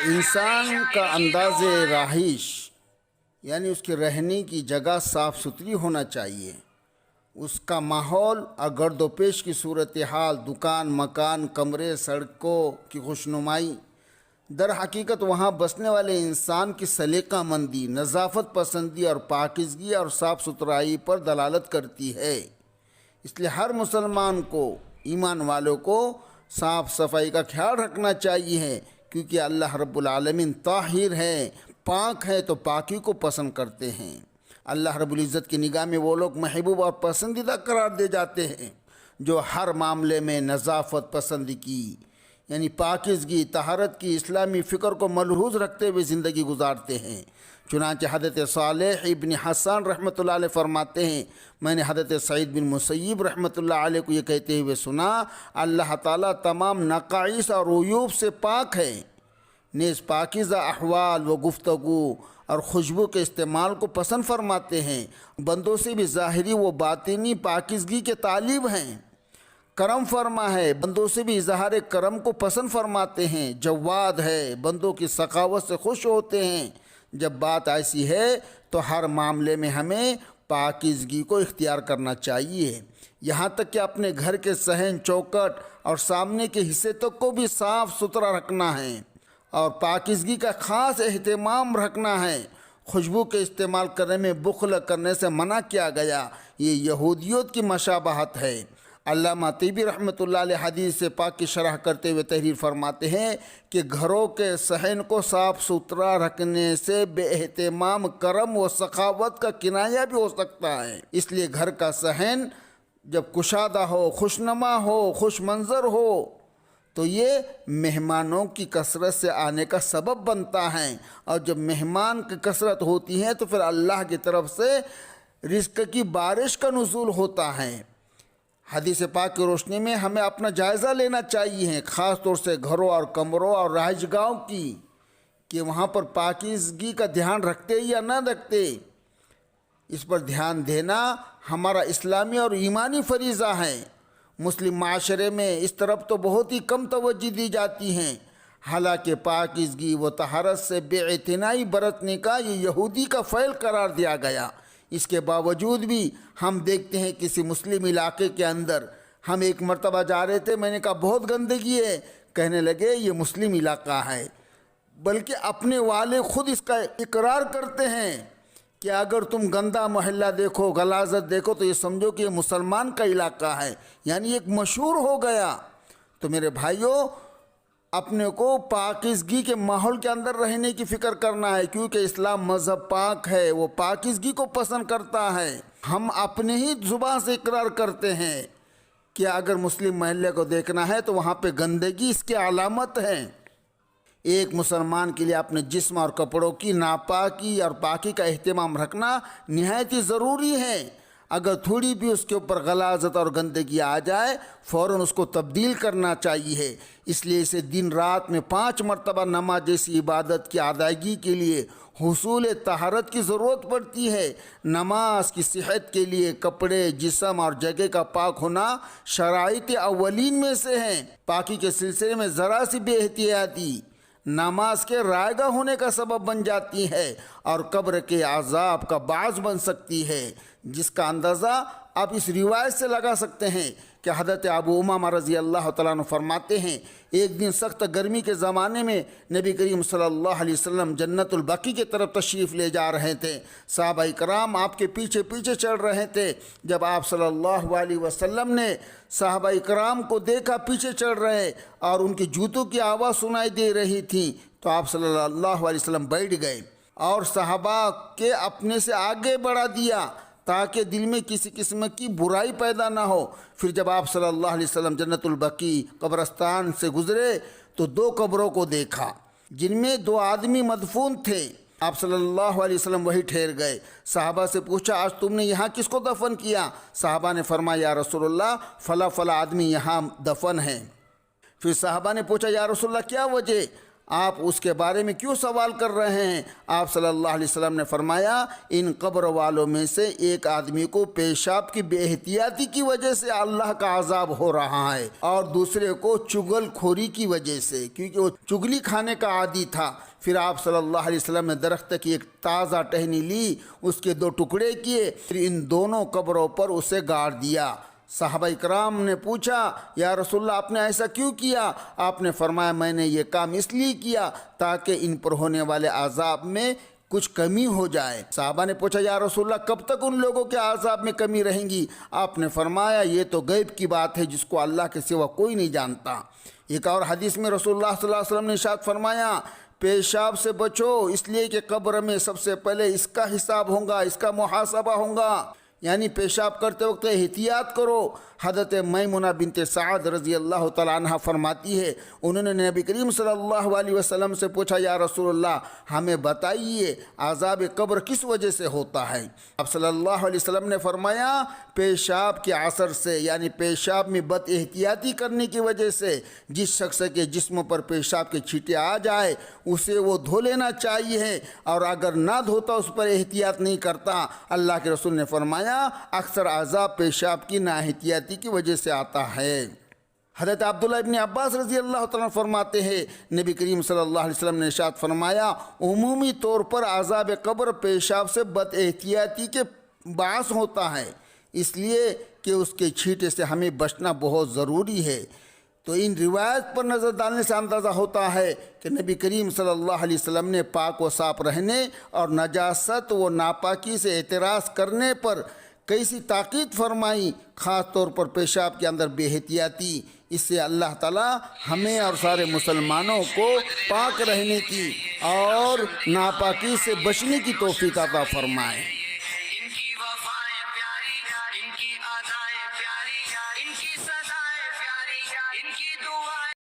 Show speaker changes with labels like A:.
A: انسان کا انداز رہائش یعنی اس کے رہنے کی جگہ صاف ستھری ہونا چاہیے. اس کا ماحول اور گرد و پیش کی صورتحال، دکان، مکان، کمرے، سڑکوں کی خوشنمائی، در حقیقت وہاں بسنے والے انسان کی سلیقہ مندی، نظافت پسندی اور پاکیزگی اور صاف ستھرائی پر دلالت کرتی ہے. اس لیے ہر مسلمان کو، ایمان والوں کو صاف صفائی کا خیال رکھنا چاہیے، کیونکہ اللہ رب العالمین طاہر ہے، پاک ہے تو پاکی کو پسند کرتے ہیں. اللہ رب العزت کی نگاہ میں وہ لوگ محبوب اور پسندیدہ قرار دے جاتے ہیں جو ہر معاملے میں نظافت پسند کی یعنی پاکیزگی، طہارت کی اسلامی فکر کو ملحوظ رکھتے ہوئے زندگی گزارتے ہیں. چنانچہ حضرت صالح ابن حسان رحمۃ اللہ علیہ فرماتے ہیں، میں نے حضرت سعید بن مسیب رحمۃ اللہ علیہ کو یہ کہتے ہوئے سنا، اللہ تعالیٰ تمام نقائص اور عیوب سے پاک ہے، نیز پاکیزہ احوال و گفتگو اور خوشبو کے استعمال کو پسند فرماتے ہیں. بندوں سے بھی ظاہری و باطنی پاکیزگی کے طالب ہیں. کرم فرما ہے، بندوں سے بھی اظہار کرم کو پسند فرماتے ہیں. جواد ہے، بندوں کی سخاوت سے خوش ہوتے ہیں. جب بات ایسی ہے تو ہر معاملے میں ہمیں پاکیزگی کو اختیار کرنا چاہیے، یہاں تک کہ اپنے گھر کے صحن، چوکٹ اور سامنے کے حصے تک کو بھی صاف ستھرا رکھنا ہے اور پاکیزگی کا خاص اہتمام رکھنا ہے. خوشبو کے استعمال کرنے میں بخل کرنے سے منع کیا گیا. یہ یہودیت کی مشابہت ہے. علامہ طیبی رحمۃ اللہ علیہ حدیث پاک کی شرح کرتے ہوئے تحریر فرماتے ہیں کہ گھروں کے صحن کو صاف ستھرا رکھنے سے بے اہتمام کرم و سخاوت کا کنایہ بھی ہو سکتا ہے. اس لیے گھر کا صحن جب کشادہ ہو، خوشنما ہو، خوش منظر ہو تو یہ مہمانوں کی کثرت سے آنے کا سبب بنتا ہے، اور جب مہمان کی کثرت ہوتی ہے تو پھر اللہ کی طرف سے رزق کی بارش کا نزول ہوتا ہے. حدیث پاک کی روشنی میں ہمیں اپنا جائزہ لینا چاہیے، خاص طور سے گھروں اور کمروں اور رہائش گاہوں کی، کہ وہاں پر پاکیزگی کا دھیان رکھتے یا نہ رکھتے. اس پر دھیان دینا ہمارا اسلامی اور ایمانی فریضہ ہے. مسلم معاشرے میں اس طرف تو بہت ہی کم توجہ دی جاتی ہیں. حالانکہ پاکیزگی و طہارت سے بے اعتنائی برتنے کا یہ یہودی کا فعل قرار دیا گیا. اس کے باوجود بھی ہم دیکھتے ہیں کسی مسلم علاقے کے اندر، ہم ایک مرتبہ جا رہے تھے، میں نے کہا بہت گندگی ہے، کہنے لگے یہ مسلم علاقہ ہے، بلکہ اپنے والے خود اس کا اقرار کرتے ہیں کہ اگر تم گندا محلہ دیکھو، غلاظت دیکھو تو یہ سمجھو کہ یہ مسلمان کا علاقہ ہے، یعنی ایک مشہور ہو گیا. تو میرے بھائیوں، اپنے کو پاکیزگی کے ماحول کے اندر رہنے کی فکر کرنا ہے، کیونکہ اسلام مذہب پاک ہے، وہ پاکیزگی کو پسند کرتا ہے. ہم اپنے ہی زبان سے اقرار کرتے ہیں کہ اگر مسلم محلے کو دیکھنا ہے تو وہاں پہ گندگی اس کی علامت ہے. ایک مسلمان کے لیے اپنے جسم اور کپڑوں کی ناپاکی اور پاکی کا اہتمام رکھنا نہایت ہی ضروری ہے. اگر تھوڑی بھی اس کے اوپر غلاظت اور گندگی آ جائے فوراً اس کو تبدیل کرنا چاہیے. اس لیے اسے دن رات میں 5 مرتبہ نماز جیسی عبادت کی ادائیگی کے لیے حصول طہارت کی ضرورت پڑتی ہے. نماز کی صحت کے لیے کپڑے، جسم اور جگہ کا پاک ہونا شرائط اولین میں سے ہیں. پاکی کے سلسلے میں ذرا سی بے احتیاطی نماز کے رائگاں ہونے کا سبب بن جاتی ہے اور قبر کے عذاب کا باعث بن سکتی ہے، جس کا اندازہ آپ اس روایت سے لگا سکتے ہیں کہ حضرت ابو امامہ رضی اللہ تعالیٰ عنہ فرماتے ہیں، ایک دن سخت گرمی کے زمانے میں نبی کریم صلی اللہ علیہ وسلم جنت البقیع کی طرف تشریف لے جا رہے تھے. صحابہ کرام آپ کے پیچھے پیچھے چل رہے تھے. جب آپ صلی اللہ علیہ وسلم نے صحابہ کرام کو دیکھا پیچھے چل رہے اور ان کی جوتوں کی آواز سنائی دے رہی تھی تو آپ صلی اللہ علیہ وسلم بیٹھ گئے اور صحابہ کے اپنے سے آگے بڑھا دیا تاکہ دل میں کسی قسم کی برائی پیدا نہ ہو. پھر جب آپ صلی اللہ علیہ وسلم جنت البقیع قبرستان سے گزرے تو 2 قبروں کو دیکھا جن میں 2 آدمی مدفون تھے. آپ صلی اللہ علیہ وسلم وہی ٹھہر گئے. صحابہ سے پوچھا آج تم نے یہاں کس کو دفن کیا؟ صحابہ نے فرمایا یا رسول اللہ فلاں فلاں آدمی یہاں دفن ہیں. پھر صحابہ نے پوچھا یا رسول اللہ کیا وجہ؟ آپ اس کے بارے میں کیوں سوال کر رہے ہیں؟ آپ صلی اللہ علیہ وسلم نے فرمایا ان قبر والوں میں سے ایک آدمی کو پیشاب کی بے احتیاطی کی وجہ سے اللہ کا عذاب ہو رہا ہے، اور دوسرے کو چگل کھوری کی وجہ سے، کیونکہ وہ چگلی کھانے کا عادی تھا۔ پھر آپ صلی اللہ علیہ وسلم نے درخت کی ایک تازہ ٹہنی لی، اس کے 2 ٹکڑے کیے، پھر ان دونوں قبروں پر اسے گاڑ دیا۔ صحابہ اکرام نے پوچھا یا رسول اللہ آپ نے ایسا کیوں کیا؟ آپ نے فرمایا میں نے یہ کام اس لیے کیا تاکہ ان پر ہونے والے عذاب میں کچھ کمی ہو جائے۔ صحابہ نے پوچھا یا رسول اللہ کب تک ان لوگوں کے عذاب میں کمی رہیں گی؟ آپ نے فرمایا یہ تو غیب کی بات ہے جس کو اللہ کے سوا کوئی نہیں جانتا۔ ایک اور حدیث میں رسول اللہ صلی اللہ علیہ وسلم نے ارشاد فرمایا پیشاب سے بچو، اس لیے کہ قبر میں سب سے پہلے اس کا حساب ہوگا، اس کا محاسبہ ہوگا، یعنی پیشاب کرتے وقت احتیاط کرو۔ حضرت میمونہ بنت سعد رضی اللہ تعالیٰ عنہ فرماتی ہے انہوں نے نبی کریم صلی اللہ علیہ وسلم سے پوچھا یا رسول اللہ ہمیں بتائیے عذاب قبر کس وجہ سے ہوتا ہے؟ اب صلی اللہ علیہ وسلم نے فرمایا پیشاب کے اثر سے، یعنی پیشاب میں بد احتیاطی کرنے کی وجہ سے جس شخص کے جسم پر پیشاب کے چھینٹے آ جائے اسے وہ دھو لینا چاہیے، اور اگر نہ دھوتا اس پر احتیاط نہیں کرتا، اللہ کے رسول نے فرمایا اکثر عذاب پیشاب کی نااحتیاطی کی وجہ سے آتا ہے۔ حضرت عبداللہ ابن عباس رضی اللہ تعالیٰ فرماتے ہیں نبی کریم صلی اللہ علیہ وسلم نے ارشاد فرمایا عمومی طور پر عذاب قبر پیشاب سے بد احتیاطی کے باعث ہوتا ہے، اس لیے کہ اس کے چھینٹے سے ہمیں بچنا بہت ضروری ہے۔ تو ان روایت پر نظر ڈالنے سے اندازہ ہوتا ہے کہ نبی کریم صلی اللہ علیہ وسلم نے پاک و صاف رہنے اور نجاست و ناپاکی سے اعتراض کرنے پر کیسی تاکید فرمائی، خاص طور پر پیشاب کے اندر بے احتیاطی۔ اس سے اللہ تعالیٰ ہمیں اور سارے مسلمانوں کو پاک رہنے کی اور ناپاکی سے بچنے کی توفیق عطا فرمائے۔